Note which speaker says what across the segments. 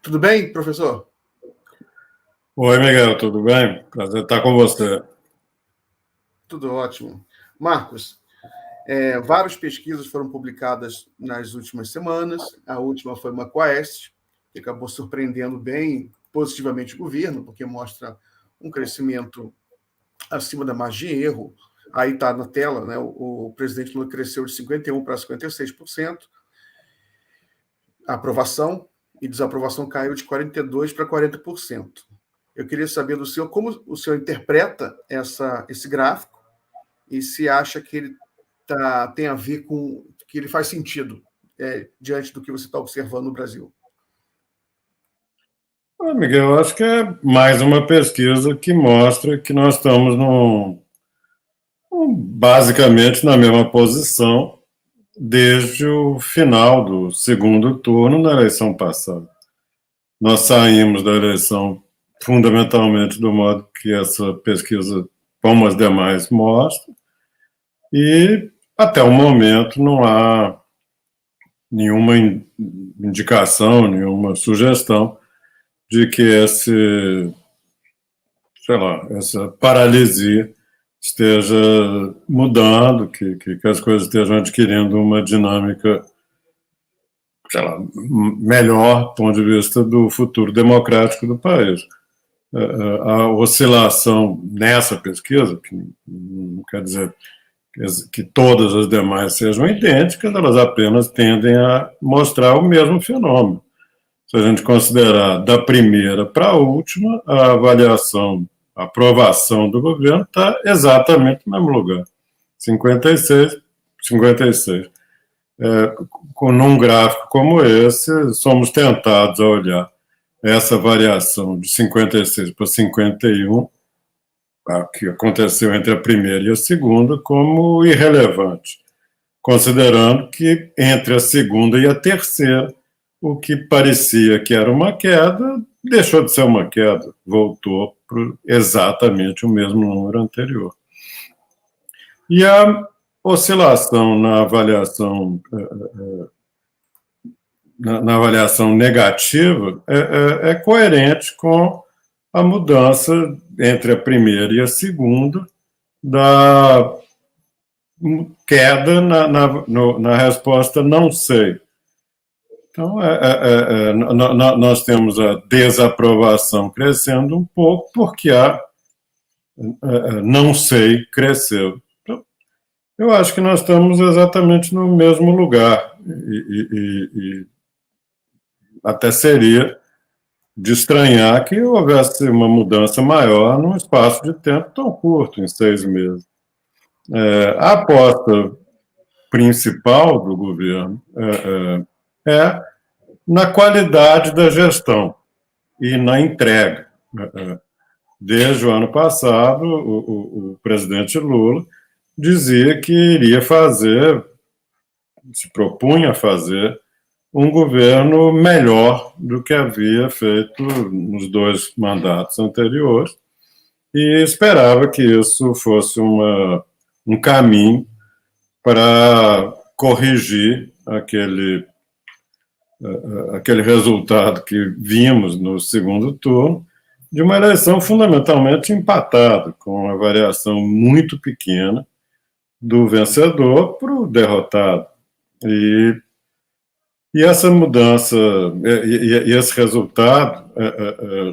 Speaker 1: Tudo bem, professor?
Speaker 2: Oi, Miguel, tudo bem? Prazer estar com você.
Speaker 1: Tudo ótimo. Marcos, várias pesquisas foram publicadas nas últimas semanas. A última foi uma Quaest, que acabou surpreendendo bem positivamente o governo, porque mostra um crescimento acima da margem de erro. Aí está na tela, né? O presidente Lula cresceu de 51% para 56%, a aprovação, e desaprovação caiu de 42% para 40%. Eu queria saber do senhor como o senhor interpreta esse gráfico e se acha que ele tem a ver com que ele faz sentido diante do que você está observando no Brasil.
Speaker 2: Miguel, eu acho que é mais uma pesquisa que mostra que nós estamos basicamente na mesma posição desde o final do segundo turno da eleição passada. Nós saímos da eleição fundamentalmente do modo que essa pesquisa, como as demais, mostra, e até o momento não há nenhuma indicação, nenhuma sugestão de que essa paralisia esteja mudando, que as coisas estejam adquirindo uma dinâmica, melhor do ponto de vista do futuro democrático do país. A oscilação nessa pesquisa, que não quer dizer que todas as demais sejam idênticas, elas apenas tendem a mostrar o mesmo fenômeno. Se a gente considerar da primeira para a última, a avaliação, a aprovação do governo está exatamente no mesmo lugar. 56, 56. Num gráfico como esse, somos tentados a olhar essa variação de 56 para 51, que aconteceu entre a primeira e a segunda, como irrelevante, considerando que entre a segunda e a terceira, o que parecia que era uma queda, deixou de ser uma queda, voltou para exatamente o mesmo número anterior. E a oscilação na avaliação negativa é coerente com a mudança entre a primeira e a segunda da queda na resposta não sei. Então, nós temos a desaprovação crescendo um pouco, porque a não sei cresceu. Então, eu acho que nós estamos exatamente no mesmo lugar. E até seria de estranhar que houvesse uma mudança maior num espaço de tempo tão curto, em 6 meses. A aposta principal do governo é na qualidade da gestão e na entrega. Desde o ano passado, o presidente Lula dizia que iria fazer, se propunha a fazer, um governo melhor do que havia feito nos 2 mandatos anteriores e esperava que isso fosse um caminho para corrigir aquele resultado que vimos no segundo turno, de uma eleição fundamentalmente empatada, com uma variação muito pequena do vencedor para o derrotado. E essa mudança, e esse resultado,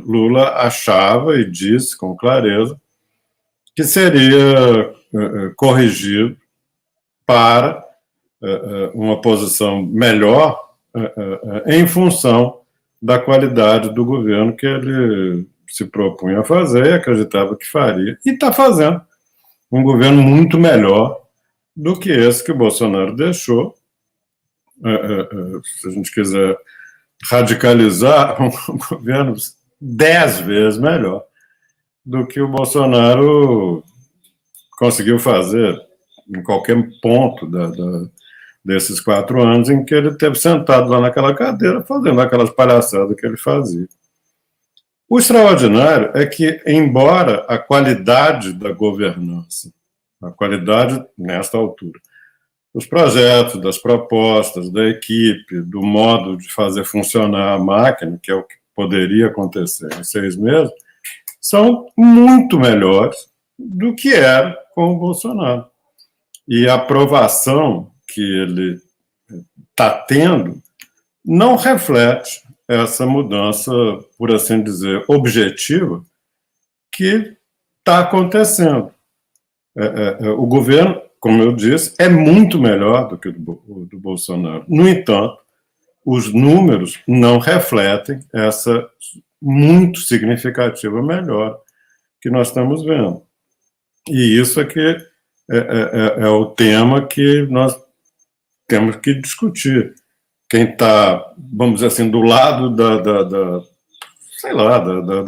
Speaker 2: Lula achava e disse com clareza que seria corrigido para uma posição melhor em função da qualidade do governo que ele se propunha a fazer e acreditava que faria. E está fazendo um governo muito melhor do que esse que o Bolsonaro deixou. Se a gente quiser radicalizar, um governo 10 vezes melhor do que o Bolsonaro conseguiu fazer em qualquer ponto desses 4 anos em que ele esteve sentado lá naquela cadeira fazendo aquelas palhaçadas que ele fazia. O extraordinário é que, embora a qualidade da governança, a qualidade nesta altura, dos projetos, das propostas, da equipe, do modo de fazer funcionar a máquina, que é o que poderia acontecer em 6 meses, são muito melhores do que era com o Bolsonaro. E a aprovação que ele está tendo não reflete essa mudança, por assim dizer, objetiva que está acontecendo. O governo, como eu disse, é muito melhor do que o do Bolsonaro. No entanto, os números não refletem essa muito significativa melhora que nós estamos vendo. E isso é que é o tema que nós temos que discutir. Quem está, vamos dizer assim, do lado da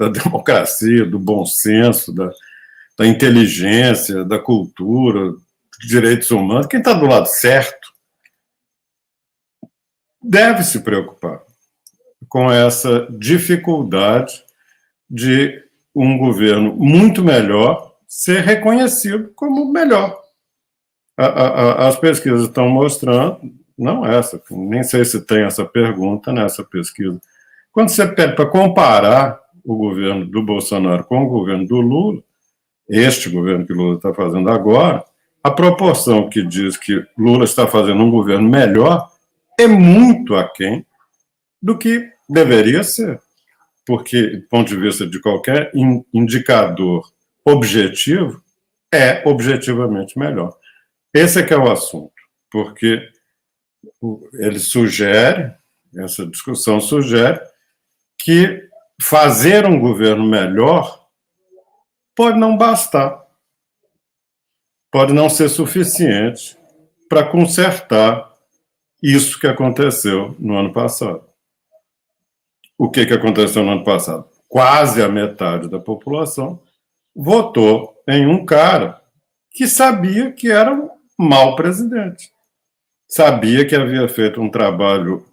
Speaker 2: democracia, do bom senso, da inteligência, da cultura, dos direitos humanos, quem está do lado certo deve se preocupar com essa dificuldade de um governo muito melhor ser reconhecido como melhor. As pesquisas estão mostrando, não essa, nem sei se tem essa pergunta nessa pesquisa. Quando você pede para comparar o governo do Bolsonaro com o governo do Lula, este governo que Lula está fazendo agora, a proporção que diz que Lula está fazendo um governo melhor é muito aquém do que deveria ser. Porque, do ponto de vista de qualquer indicador objetivo, é objetivamente melhor. Esse é que é o assunto, porque ele sugere, essa discussão sugere, que fazer um governo melhor pode não bastar, pode não ser suficiente para consertar isso que aconteceu no ano passado. O que aconteceu no ano passado? Quase a metade da população votou em um cara que sabia que era um mau presidente. Sabia que havia feito um trabalho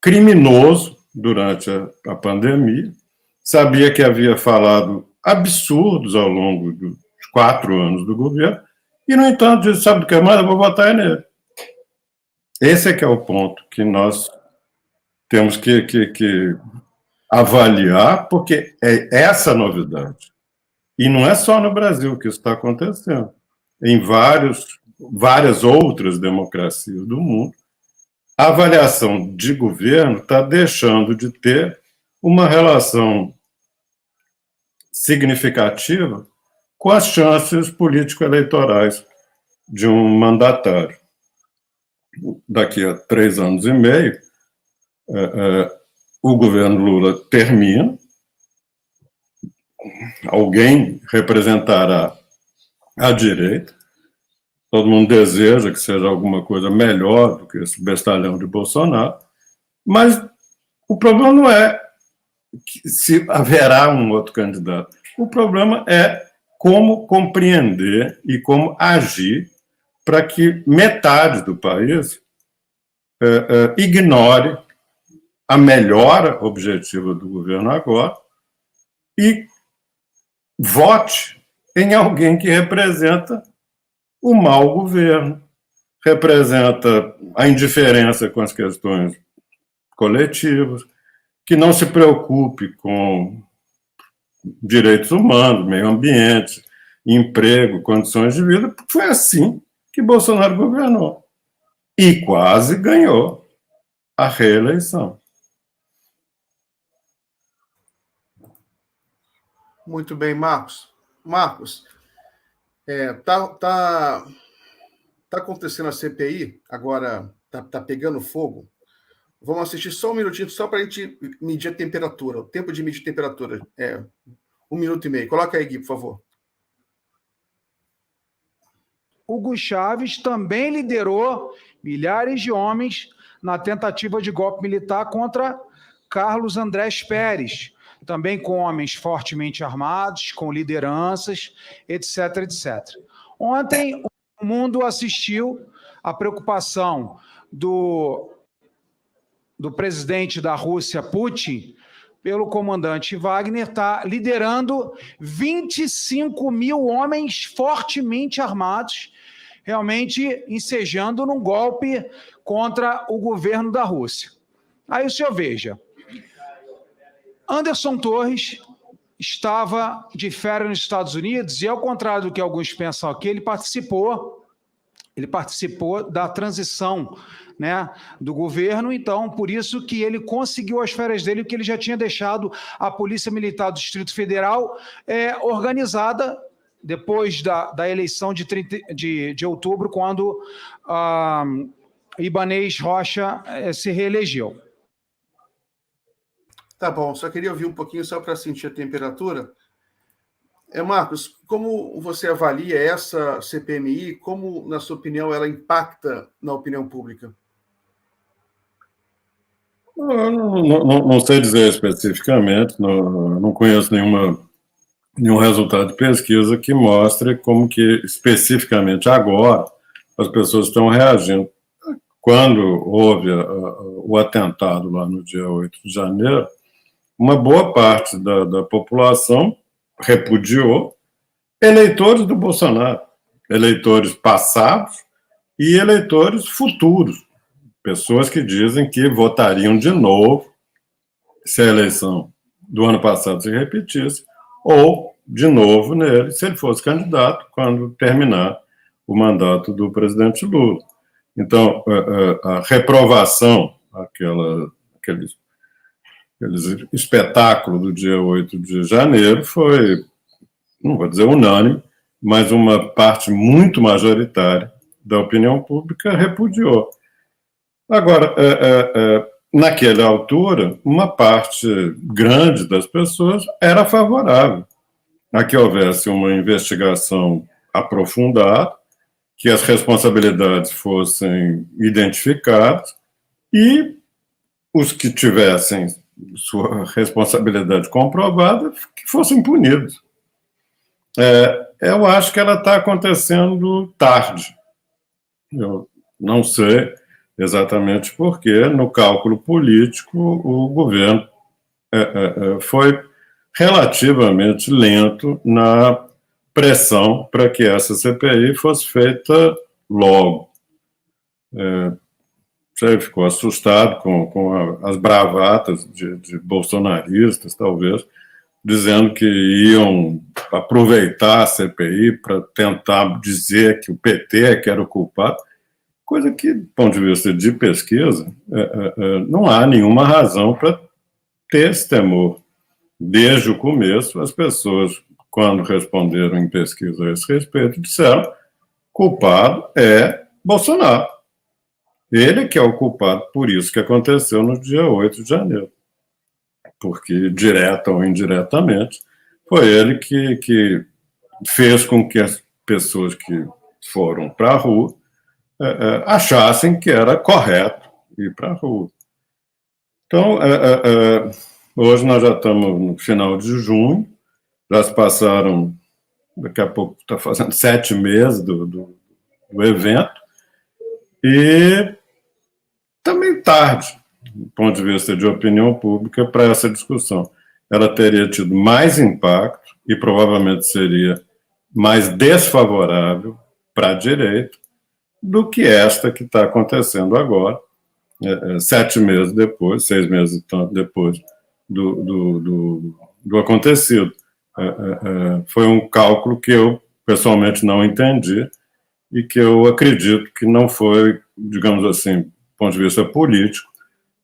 Speaker 2: criminoso durante a pandemia, sabia que havia falado absurdos ao longo dos 4 anos do governo, e, no entanto, disse, sabe do que mais? Eu vou votar nele. Esse é que é o ponto que nós temos que avaliar, porque é essa a novidade. E não é só no Brasil que isso está acontecendo. Em várias outras democracias do mundo, a avaliação de governo está deixando de ter uma relação significativa com as chances político-eleitorais de um mandatário. Daqui a 3 anos e meio, o governo Lula termina, alguém representará a direita, todo mundo deseja que seja alguma coisa melhor do que esse bestalhão de Bolsonaro, mas o problema não é se haverá um outro candidato. O problema é como compreender e como agir para que metade do país ignore a melhora objetiva do governo agora e vote em alguém que representa o mau governo, representa a indiferença com as questões coletivas, que não se preocupe com direitos humanos, meio ambiente, emprego, condições de vida, porque foi assim que Bolsonaro governou. E quase ganhou a reeleição.
Speaker 1: Muito bem, Marcos. Marcos, tá acontecendo a CPI, agora tá pegando fogo. Vamos assistir só um minutinho, só para a gente medir a temperatura. O tempo de medir temperatura é 1 minuto e meio. Coloca aí, Gui, por favor.
Speaker 3: Hugo Chávez também liderou milhares de homens na tentativa de golpe militar contra Carlos Andrés Pérez, também com homens fortemente armados, com lideranças, etc, etc. Ontem, o mundo assistiu à preocupação do presidente da Rússia, Putin, pelo comandante Wagner, está liderando 25 mil homens fortemente armados, realmente ensejando num golpe contra o governo da Rússia. Aí o senhor veja, Anderson Torres estava de férias nos Estados Unidos e, ao contrário do que alguns pensam aqui, ele participou da transição, né, do governo, então, por isso que ele conseguiu as férias dele, porque ele já tinha deixado a Polícia Militar do Distrito Federal organizada depois da eleição de outubro, quando Ibanez Rocha se reelegeu.
Speaker 1: Tá bom, só queria ouvir um pouquinho só para sentir a temperatura. Marcos, como você avalia essa CPMI? Como, na sua opinião, ela impacta na opinião pública?
Speaker 2: Eu não sei dizer especificamente, não conheço nenhum resultado de pesquisa que mostre como que, especificamente agora, as pessoas estão reagindo. Quando houve o atentado lá no dia 8 de janeiro, uma boa parte da população repudiou eleitores do Bolsonaro, eleitores passados e eleitores futuros, pessoas que dizem que votariam de novo se a eleição do ano passado se repetisse, ou de novo nele, se ele fosse candidato, quando terminar o mandato do presidente Lula. Então, a reprovação, aquele espetáculo do dia 8 de janeiro foi, não vou dizer unânime, mas uma parte muito majoritária da opinião pública repudiou. Agora, naquela altura, uma parte grande das pessoas era favorável a que houvesse uma investigação aprofundada, que as responsabilidades fossem identificadas e os que tivessem sua responsabilidade comprovada que fossem punidos. Eu acho que ela está acontecendo tarde. Eu não sei exatamente porque, no cálculo político, o governo foi relativamente lento na pressão para que essa CPI fosse feita logo. Você ficou assustado com as bravatas de bolsonaristas, talvez, dizendo que iam aproveitar a CPI para tentar dizer que o PT é que era o culpado, coisa que, do ponto de vista de pesquisa, não há nenhuma razão para ter esse temor. Desde o começo, as pessoas, quando responderam em pesquisa a esse respeito, disseram: culpado é Bolsonaro. Ele que é o culpado por isso que aconteceu no dia 8 de janeiro. Porque, direta ou indiretamente, foi ele que fez com que as pessoas que foram para a rua achassem que era correto ir para a rua. Então, hoje nós já estamos no final de junho, já se passaram, daqui a pouco está fazendo 7 meses do evento, e também tarde, do ponto de vista de opinião pública, para essa discussão. Ela teria tido mais impacto e provavelmente seria mais desfavorável para a direita do que esta que está acontecendo agora, 7 meses depois, 6 meses e tanto depois do acontecido. Foi um cálculo que eu, pessoalmente, não entendi e que eu acredito que não foi, digamos assim, do ponto de vista político,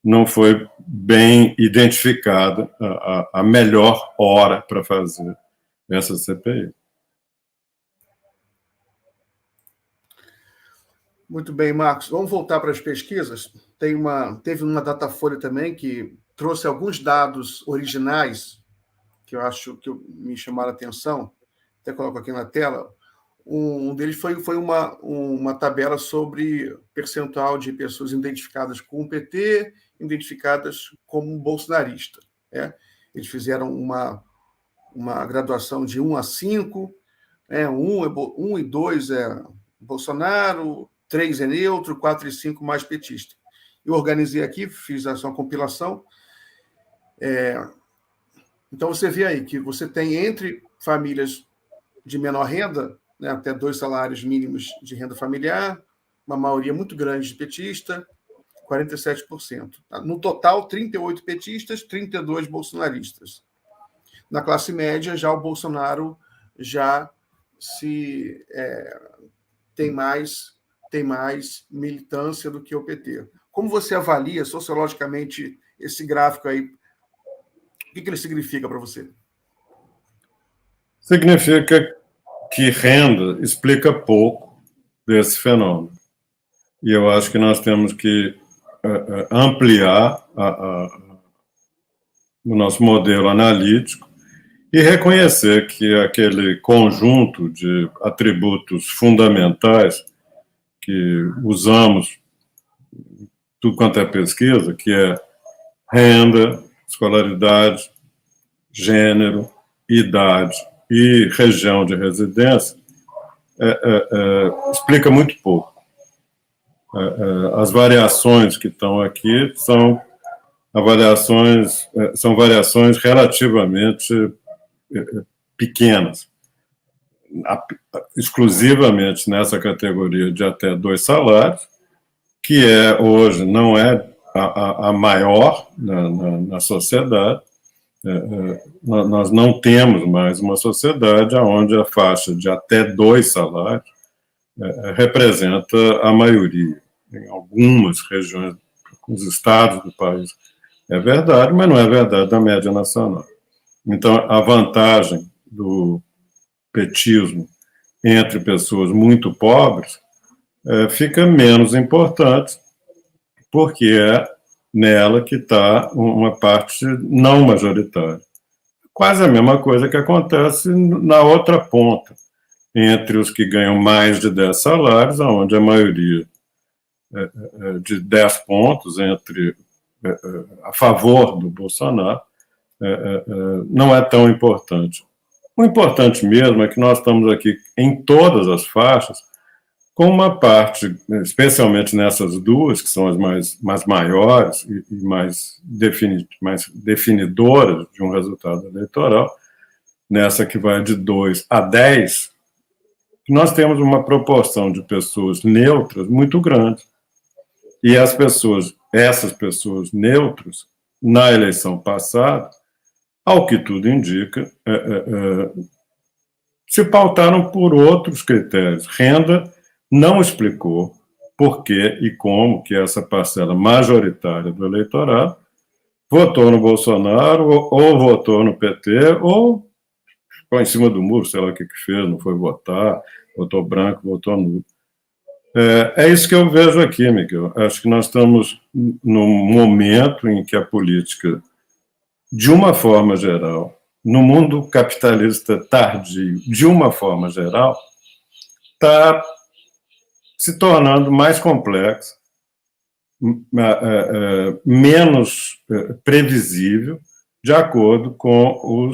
Speaker 2: não foi bem identificada a melhor hora para fazer essa CPI.
Speaker 1: Muito bem, Marcos. Vamos voltar para as pesquisas. Teve uma Datafolha também que trouxe alguns dados originais que eu acho que me chamaram a atenção. Até coloco aqui na tela. Um deles foi uma tabela sobre percentual de pessoas identificadas com o PT, identificadas como bolsonarista. Eles fizeram uma graduação de 1 a 5, 1 e 2 é Bolsonaro, 3 é neutro, 4 e 5 mais petista. Eu organizei aqui, fiz essa compilação. Então, você vê aí que você tem entre famílias de menor renda, né, até 2 salários mínimos de renda familiar, uma maioria muito grande de petista, 47%. No total, 38 petistas, 32 bolsonaristas. Na classe média, já o Bolsonaro já tem mais militância do que o PT. Como você avalia sociologicamente esse gráfico aí? O que ele significa para você?
Speaker 2: Significa que renda explica pouco desse fenômeno. E eu acho que nós temos que ampliar o nosso modelo analítico e reconhecer que aquele conjunto de atributos fundamentais que usamos tudo quanto é pesquisa, que é renda, escolaridade, gênero, idade e região de residência, explica muito pouco. As variações que estão aqui são variações relativamente pequenas, exclusivamente nessa categoria de até 2 salários, que hoje não é a maior na sociedade. Nós não temos mais uma sociedade onde a faixa de até 2 salários representa a maioria. Em algumas regiões, os estados do país, é verdade, mas não é verdade da média nacional. Então, a vantagem do petismo entre pessoas muito pobres fica menos importante, porque é nela que está uma parte não majoritária. Quase a mesma coisa que acontece na outra ponta, entre os que ganham mais de 10 salários, onde a maioria de 10 pontos a favor do Bolsonaro não é tão importante. O importante mesmo é que nós estamos aqui em todas as faixas com uma parte, especialmente nessas duas, que são as mais maiores e mais definidoras de um resultado eleitoral, nessa que vai de 2 a 10, nós temos uma proporção de pessoas neutras muito grande. E essas pessoas neutras, na eleição passada, ao que tudo indica, se pautaram por outros critérios. Renda não explicou por que e como que essa parcela majoritária do eleitorado votou no Bolsonaro, ou votou no PT, ou ficou em cima do muro, sei lá o que fez, não foi votar, votou branco, votou nulo. É isso que eu vejo aqui, Miguel. Acho que nós estamos num momento em que a política, de uma forma geral, no mundo capitalista tardio, de uma forma geral, está se tornando mais complexa, menos previsível, de acordo com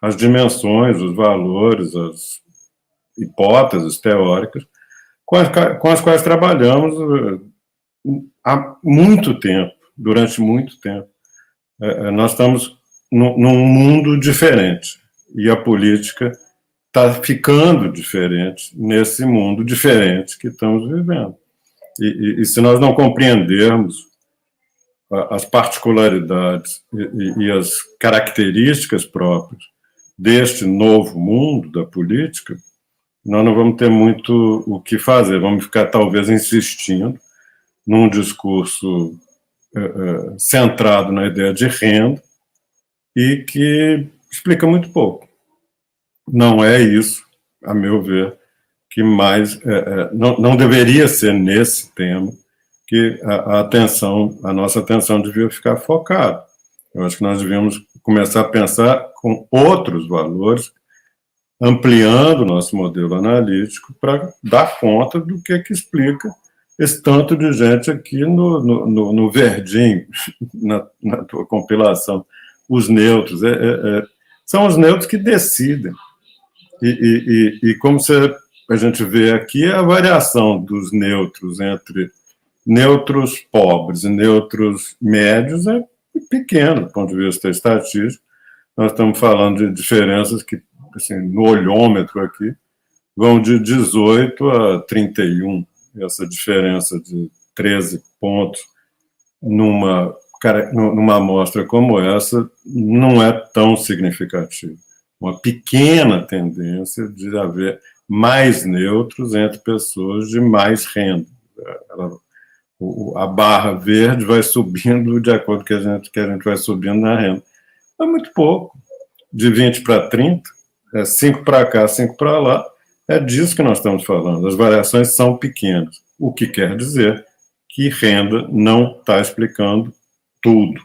Speaker 2: as dimensões, os valores, as hipóteses teóricas com as quais trabalhamos há muito tempo, durante muito tempo. Nós estamos num mundo diferente, e a política está ficando diferente nesse mundo diferente que estamos vivendo. E se nós não compreendermos as particularidades e as características próprias deste novo mundo da política, nós não vamos ter muito o que fazer, vamos ficar talvez insistindo num discurso centrado na ideia de renda e que explica muito pouco. Não é isso, a meu ver, que mais não deveria ser nesse tema que a nossa atenção devia ficar focada. Eu acho que nós devíamos começar a pensar com outros valores, ampliando o nosso modelo analítico para dar conta do que explica esse tanto de gente aqui no verdinho, na tua compilação, os neutros. São os neutros que decidem. E como a gente vê aqui, a variação dos neutros entre neutros pobres e neutros médios é pequena, do ponto de vista estatístico. Nós estamos falando de diferenças que, assim, no olhômetro aqui, vão de 18 a 31, essa diferença de 13 pontos numa amostra como essa, não é tão significativo. Uma pequena tendência de haver mais neutros entre pessoas de mais renda. A barra verde vai subindo de acordo que a gente vai subindo na renda. É muito pouco. De 20 para 30, 5 para cá, 5 para lá. É disso que nós estamos falando. As variações são pequenas. O que quer dizer que renda não está explicando tudo.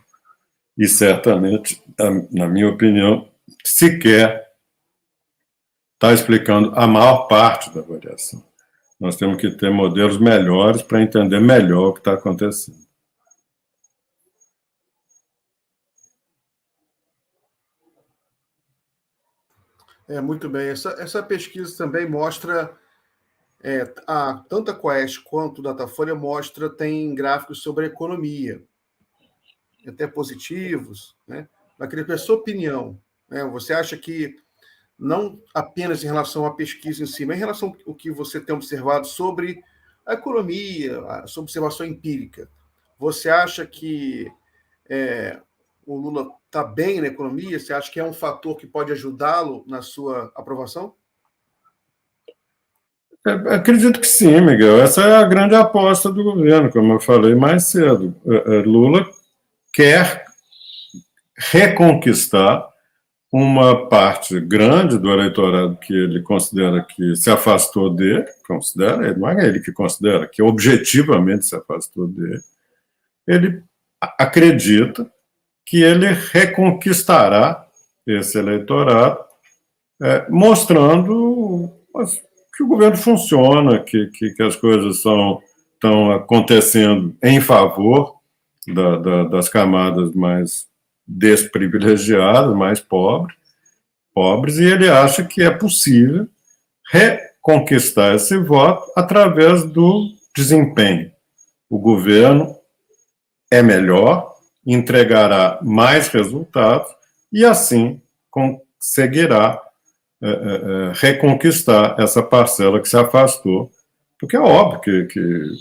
Speaker 2: E certamente, na minha opinião, sequer está explicando a maior parte da variação. Nós temos que ter modelos melhores para entender melhor o que está acontecendo.
Speaker 1: Muito bem. Essa pesquisa também mostra, tanto a Quaest quanto o Datafolha tem gráficos sobre a economia, até positivos, né? Mas queria ver a sua opinião, né? Você acha que, não apenas em relação à pesquisa em si, mas em relação ao que você tem observado sobre a economia, a sua observação empírica, você acha que o Lula está bem na economia? Você acha que é um fator que pode ajudá-lo na sua aprovação?
Speaker 2: Acredito que sim, Miguel. Essa é a grande aposta do governo, como eu falei mais cedo. Lula quer reconquistar uma parte grande do eleitorado que ele considera que se afastou dele, não é ele que considera, que objetivamente se afastou dele. Ele acredita que ele reconquistará esse eleitorado, mostrando que o governo funciona, que as coisas estão acontecendo em favor das camadas mais desprivilegiadas, mais pobres, e ele acha que é possível reconquistar esse voto através do desempenho. O governo é melhor, entregará mais resultados e, assim, conseguirá reconquistar essa parcela que se afastou, porque é óbvio que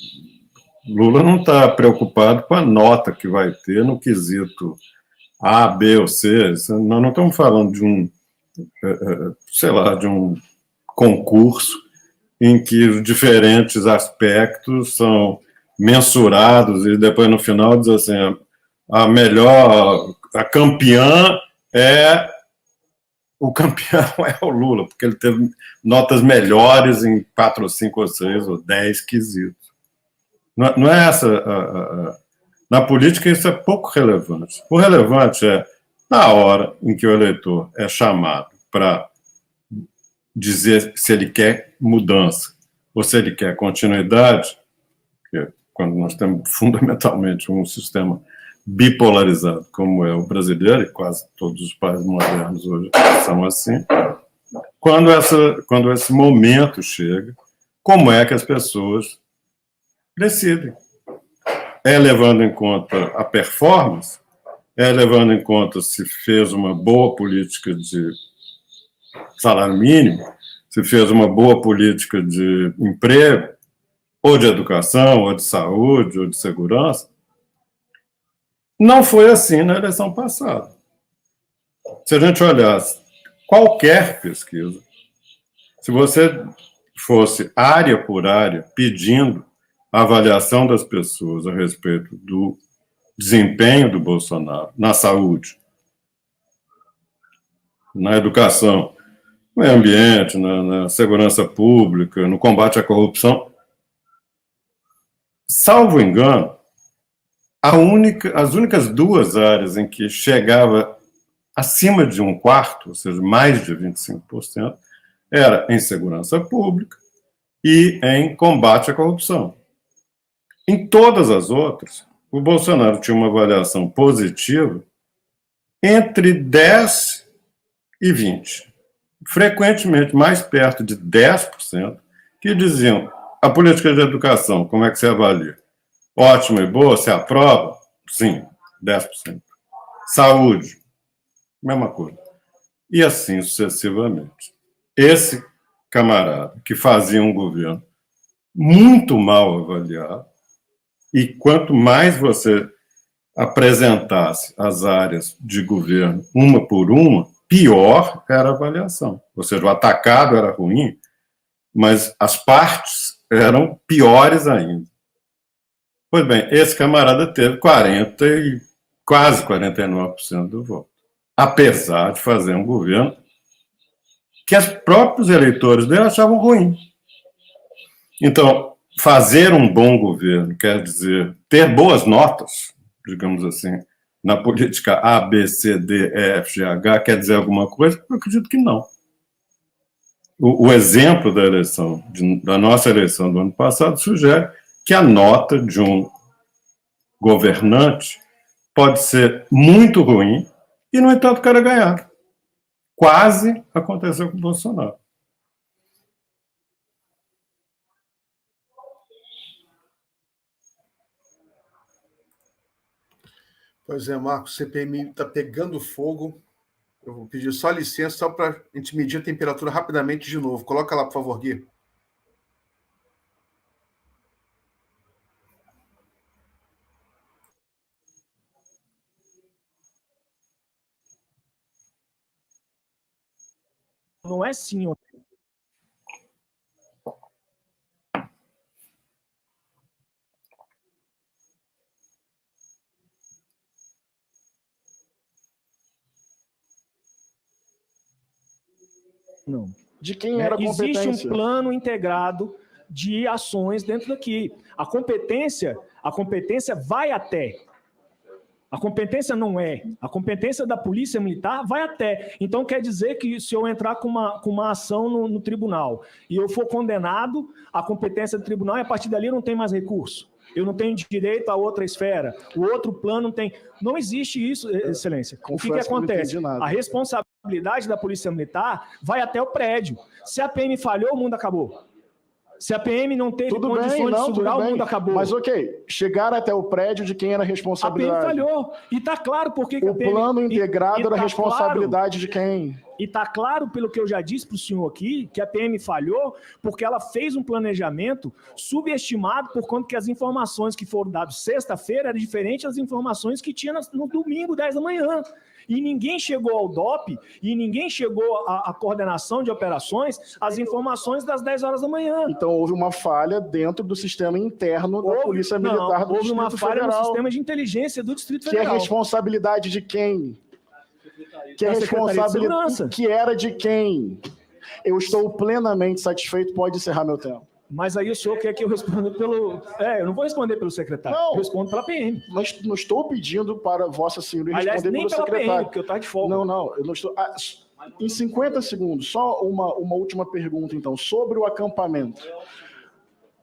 Speaker 2: Lula não está preocupado com a nota que vai ter no quesito A, B ou C. Nós não estamos falando de de um concurso em que os diferentes aspectos são mensurados e depois no final diz assim, a campeã o campeão é o Lula, porque ele teve notas melhores em 4 ou 5 ou 6 ou 10 quesitos. Não é essa... Na política isso é pouco relevante. O relevante é, na hora em que o eleitor é chamado para dizer se ele quer mudança ou se ele quer continuidade, que quando nós temos fundamentalmente um sistema bipolarizado como é o brasileiro, e quase todos os países modernos hoje são assim, quando esse momento chega, como é que as pessoas decidem? É levando em conta a performance? É levando em conta se fez uma boa política de salário mínimo? Se fez uma boa política de emprego? Ou de educação, ou de saúde, ou de segurança? Não foi assim na eleição passada. Se a gente olhasse qualquer pesquisa, se você fosse área por área pedindo a avaliação das pessoas a respeito do desempenho do Bolsonaro na saúde, na educação, no meio ambiente, na segurança pública, no combate à corrupção, salvo engano, as únicas 2 áreas em que chegava acima de 1/4, ou seja, mais de 25%, era em segurança pública e em combate à corrupção. Em todas as outras, o Bolsonaro tinha uma avaliação positiva entre 10% e 20%. Frequentemente mais perto de 10%, que diziam, a política de educação, como é que você avalia? Ótima e boa, você aprova? Sim, 10%. Saúde, mesma coisa. E assim sucessivamente. Esse camarada que fazia um governo muito mal avaliado, e quanto mais você apresentasse as áreas de governo uma por uma, pior era a avaliação. Ou seja, o atacado era ruim, mas as partes eram piores ainda. Pois bem, esse camarada teve 40 e quase 49% do voto, apesar de fazer um governo que os próprios eleitores dele achavam ruim. Então, fazer um bom governo quer dizer ter boas notas, digamos assim, na política A, B, C, D, E, F, G, H, quer dizer alguma coisa? Eu acredito que não. O exemplo da eleição, da nossa eleição do ano passado, sugere que a nota de um governante pode ser muito ruim e, no entanto, o cara ganhar. Quase aconteceu com o Bolsonaro.
Speaker 1: Pois é, Marcos, o CPMI está pegando fogo. Eu vou pedir só licença, só para a gente medir a temperatura rapidamente de novo. Coloca lá, por favor, Gui.
Speaker 4: Não é sim. Não.
Speaker 5: De quem era a competência?
Speaker 4: Existe um plano integrado de ações dentro daqui. A competência vai até. A competência não é. A competência da Polícia Militar vai até. Então, quer dizer que se eu entrar com uma ação no tribunal e eu for condenado, a competência do tribunal, e a partir dali não tem mais recurso. Eu não tenho direito a outra esfera. O outro plano não tem. Não existe isso, Excelência. O que acontece? A responsabilidade da Polícia Militar vai até o prédio. Se a PM falhou, o mundo acabou. Se a PM não teve condições de segurar, o mundo acabou.
Speaker 5: Mas ok, chegar até o prédio de quem era a responsabilidade.
Speaker 4: A PM falhou. E está claro por que
Speaker 5: o plano integrado era a responsabilidade de quem?
Speaker 4: E está claro, pelo que eu já disse para o senhor aqui, que a PM falhou porque ela fez um planejamento subestimado por conta que as informações que foram dadas sexta-feira eram diferentes das informações que tinha no domingo, 10 da manhã. E ninguém chegou ao DOP, e ninguém chegou à coordenação de operações, as informações das 10 horas da manhã.
Speaker 5: Então houve uma falha dentro do sistema interno da Polícia Militar do Distrito Federal.
Speaker 4: Houve uma falha no sistema de inteligência do Distrito Federal.
Speaker 5: Que é responsabilidade de quem? Que é responsabilidade que era de quem? Eu estou plenamente satisfeito, pode encerrar meu tempo.
Speaker 4: Mas aí o senhor quer que eu responda pelo... eu não vou responder pelo secretário, eu respondo pela PM.
Speaker 5: Mas não estou pedindo para Vossa Senhoria responder pelo secretário.
Speaker 4: Aliás, nem pela PM, porque eu estou de folga.
Speaker 5: Não, eu não estou... em 50 segundos, só uma última pergunta, então, sobre o acampamento.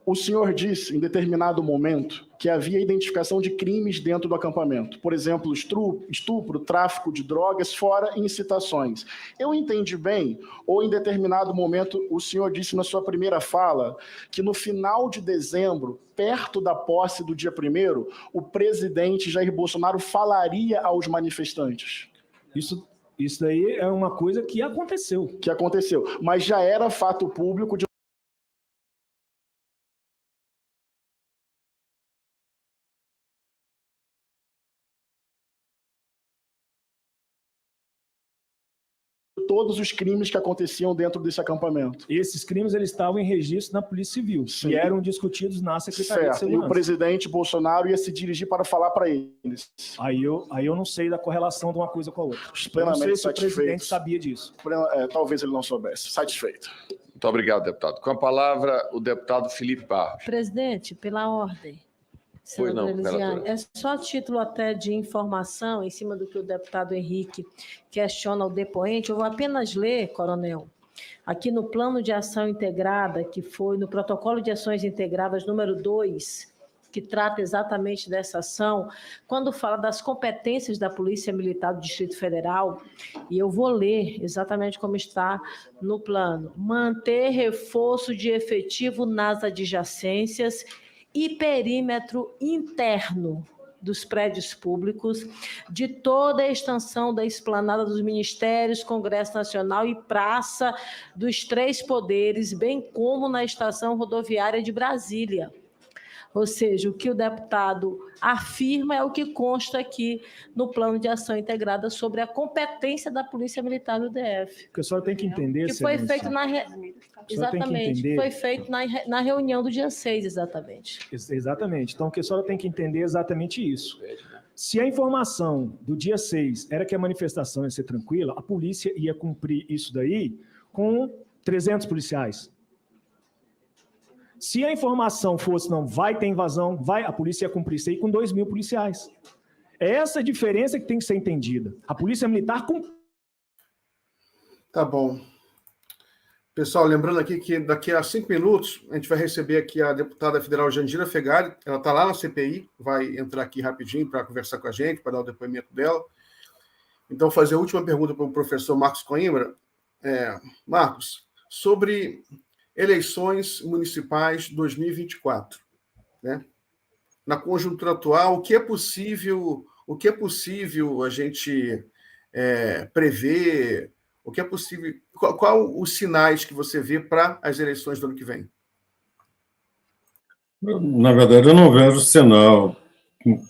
Speaker 5: O senhor disse, em determinado momento, que havia identificação de crimes dentro do acampamento. Por exemplo, estupro, tráfico de drogas, fora incitações. Eu entendi bem, ou em determinado momento o senhor disse na sua primeira fala, que no final de dezembro, perto da posse do dia 1º, o presidente Jair Bolsonaro falaria aos manifestantes.
Speaker 4: Isso daí é uma coisa que aconteceu.
Speaker 5: Que aconteceu, mas já era fato público de todos os crimes que aconteciam dentro desse acampamento.
Speaker 4: Esses crimes eles estavam em registro na Polícia Civil, e eram discutidos na Secretaria de Segurança.
Speaker 5: E o presidente Bolsonaro ia se dirigir para falar para eles.
Speaker 4: Aí eu não sei da correlação de uma coisa com a outra.
Speaker 5: Plenamente
Speaker 4: não sei se
Speaker 5: satisfeito.
Speaker 4: O presidente sabia disso.
Speaker 5: Talvez ele não soubesse. Satisfeito.
Speaker 6: Muito obrigado, deputado. Com a palavra, o deputado Felipe Barros.
Speaker 7: Presidente, pela ordem.
Speaker 6: Pois não, relatora.
Speaker 7: É só título até de informação, em cima do que o deputado Henrique questiona o depoente. Eu vou apenas ler, coronel, aqui no plano de ação integrada, que foi no protocolo de ações integradas número 2, que trata exatamente dessa ação, quando fala das competências da Polícia Militar do Distrito Federal, e eu vou ler exatamente como está no plano: manter reforço de efetivo nas adjacências e perímetro interno dos prédios públicos, de toda a extensão da esplanada dos ministérios, Congresso Nacional e Praça dos Três Poderes, bem como na estação rodoviária de Brasília. Ou seja, o que o deputado afirma é o que consta aqui no Plano de Ação Integrada sobre a competência da Polícia Militar do DF.
Speaker 4: O que a senhora tem que entender,
Speaker 7: Que foi feito exatamente,
Speaker 4: entender...
Speaker 7: foi feito na reunião do dia 6, exatamente.
Speaker 4: Exatamente. Então, o que a senhora tem que entender é exatamente isso. Se a informação do dia 6 era que a manifestação ia ser tranquila, a polícia ia cumprir isso daí com 300 policiais. Se a informação fosse, não, vai ter invasão, a polícia ia cumprir isso aí com 2.000 policiais. É essa a diferença que tem que ser entendida. A Polícia Militar cumpriu.
Speaker 1: Tá bom. Pessoal, lembrando aqui que daqui a 5 minutos a gente vai receber aqui a deputada federal Jandira Fegari. Ela está lá na CPI, vai entrar aqui rapidinho para conversar com a gente, para dar o depoimento dela. Então, fazer a última pergunta para o professor Marcos Coimbra. Marcos, sobre eleições municipais 2024, né? Na conjuntura atual, o que é possível a gente prever? O que é possível? Qual os sinais que você vê para as eleições do ano que vem?
Speaker 2: Na verdade, eu não vejo sinal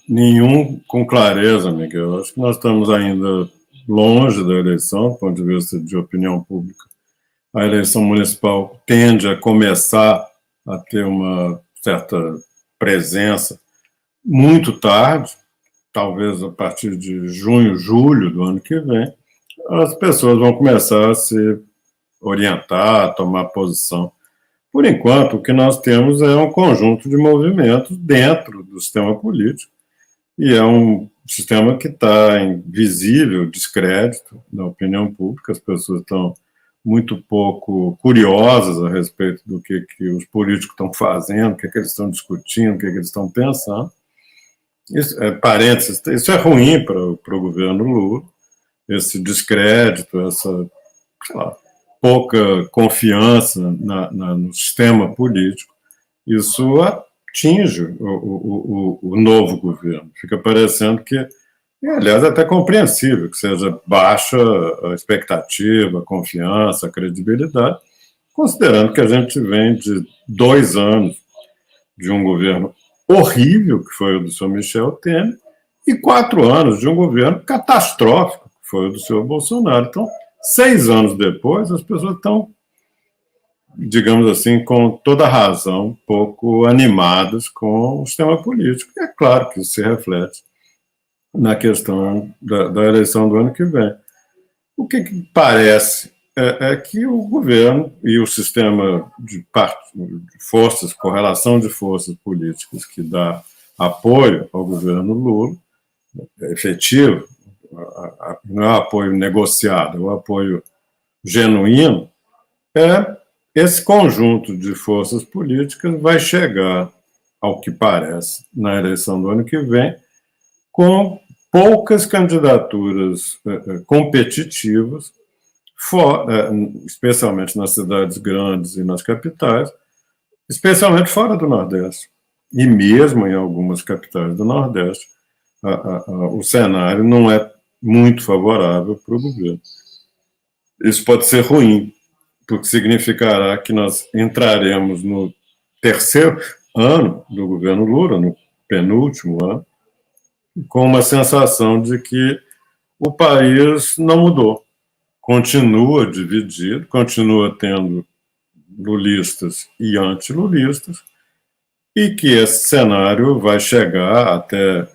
Speaker 2: nenhum com clareza, Miguel. Acho que nós estamos ainda longe da eleição, do ponto de vista de opinião pública. A eleição municipal tende a começar a ter uma certa presença muito tarde, talvez a partir de junho, julho do ano que vem. As pessoas vão começar a se orientar, a tomar posição. Por enquanto, o que nós temos é um conjunto de movimentos dentro do sistema político, e é um sistema que está em visível descrédito na opinião pública. As pessoas estão muito pouco curiosas a respeito do que os políticos estão fazendo, o que eles estão discutindo, o que eles estão pensando. Isso, parênteses, isso é ruim para o governo Lula, esse descrédito, essa, sei lá, pouca confiança no sistema político. Isso atinge o novo governo. Fica parecendo que, aliás, é até compreensível que seja baixa a expectativa, a confiança, a credibilidade, considerando que a gente vem de 2 anos de um governo horrível, que foi o do senhor Michel Temer, e 4 anos de um governo catastrófico, que foi o do senhor Bolsonaro. Então, 6 anos depois, as pessoas estão, digamos assim, com toda razão, um pouco animadas com o sistema político. E é claro que isso se reflete na questão da eleição do ano que vem. O que parece é que o governo e o sistema de forças, correlação de forças políticas que dá apoio ao governo Lula, efetivo, não é apoio negociado, é o apoio genuíno, esse conjunto de forças políticas vai chegar, ao que parece, na eleição do ano que vem, com poucas candidaturas competitivas, especialmente nas cidades grandes e nas capitais, especialmente fora do Nordeste, e mesmo em algumas capitais do Nordeste, o cenário não é muito favorável para o governo. Isso pode ser ruim, porque significará que nós entraremos no 3º ano do governo Lula, no penúltimo ano, com uma sensação de que o país não mudou. Continua dividido, continua tendo lulistas e antilulistas, e que esse cenário vai chegar até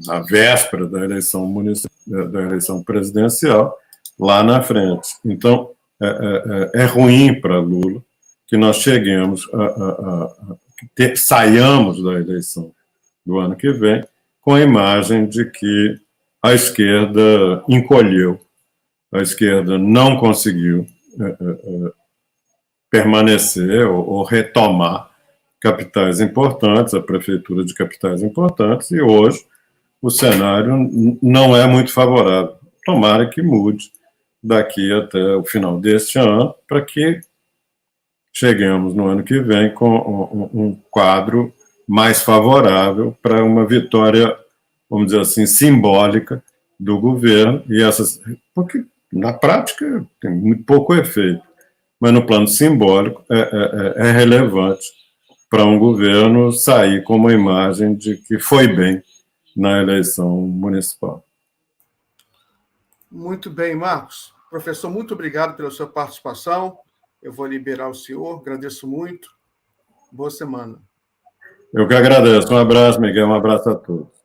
Speaker 2: na véspera da eleição da eleição presidencial, lá na frente. Então, é ruim para Lula que nós cheguemos saiamos da eleição do ano que vem com a imagem de que a esquerda encolheu, a esquerda não conseguiu permanecer ou retomar capitais importantes, a prefeitura de capitais importantes, e hoje o cenário não é muito favorável. Tomara que mude daqui até o final deste ano, para que cheguemos no ano que vem com um quadro mais favorável para uma vitória, vamos dizer assim, simbólica do governo, porque na prática tem muito pouco efeito, mas no plano simbólico é relevante para um governo sair com uma imagem de que foi bem na eleição municipal.
Speaker 1: Muito bem, Marcos. Professor, muito obrigado pela sua participação. Eu vou liberar o senhor, agradeço muito. Boa semana.
Speaker 2: Eu que agradeço. Um abraço, Miguel, um abraço a todos.